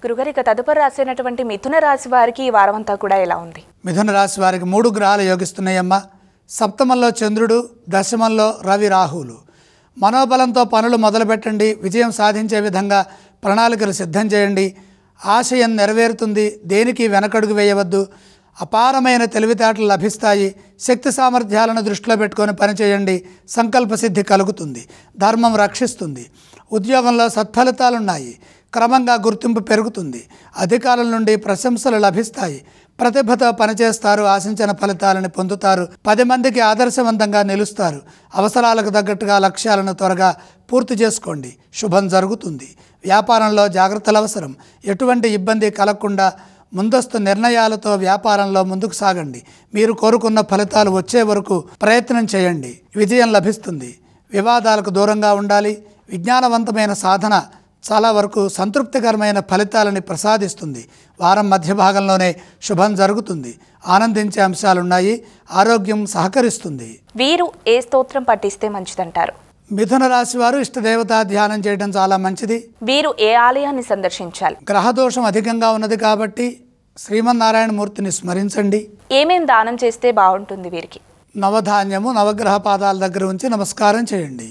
గురుగారు ఇక తదుపరి రాసినటువంటి మిథున రాశి వారికి ఈ వారమంతా కూడా ఎలా ఉంది? మిథున రాశి వారికి 3 గ్రహాలు యోగిస్తున్నాయమ్మ. సప్తమంలో చంద్రుడు, దశమంలో రవి, రాహువులు. మనోబలంతో పనులు మొదలుపెట్టండి. విజయం సాధించే విధంగా ప్రణాళికలు సిద్ధం చేయండి. ఆశయం నెరవేరుతుంది. దేనికి వెనకడుగు వేయవద్దు. అపారమైన తెలివితేటలు లభిస్తాయి. శక్తి సామర్థ్యాలను దృష్టిలో పెట్టుకొని పనిచేయండి. సంకల్ప సిద్ధి కలుగుతుంది. ధర్మం రక్షిస్తుంది. ఉద్యోగంలో సత్ఫలితాలున్నాయి. క్రమంగా గుర్తింపు పెరుగుతుంది. అధికారుల నుండి ప్రశంసలు లభిస్తాయి. ప్రతిభతో పనిచేస్తారు. ఆశించిన ఫలితాలను పొందుతారు. 10 మందికి ఆదర్శవంతంగా నిలుస్తారు. అవసరాలకు తగ్గట్టుగా లక్ష్యాలను త్వరగా పూర్తి చేసుకోండి. శుభం జరుగుతుంది. వ్యాపారంలో జాగ్రత్తలు అవసరం. ఎటువంటి ఇబ్బంది కలగకుండా ముందస్తు నిర్ణయాలతో వ్యాపారంలో ముందుకు సాగండి. మీరు కోరుకున్న ఫలితాలు వచ్చే వరకు ప్రయత్నం చేయండి. విజయం లభిస్తుంది. వివాదాలకు దూరంగా ఉండాలి. విజ్ఞానవంతమైన సాధన చాలా వరకు సంతృప్తికరమైన ఫలితాలని ప్రసాదిస్తుంది. వారం మధ్య భాగంలోనే శుభం జరుగుతుంది. ఆనందించే అంశాలున్నాయి. ఆరోగ్యం సహకరిస్తుంది. వీరు ఏ స్తోత్రం పఠిస్తే మంచిదంటారు? మిథున రాశి వారు ఇష్టదేవతా ధ్యానం చేయడం చాలా మంచిది. వీరు ఏ ఆలయాన్ని సందర్శించాలి? గ్రహదోషం అధికంగా ఉన్నది కాబట్టి శ్రీమన్నారాయణమూర్తిని స్మరించండి. ఏమేం దానం చేస్తే బాగుంటుంది వీరికి? నవధాన్యము నవగ్రహ పాదాల దగ్గర ఉంచి నమస్కారం చేయండి.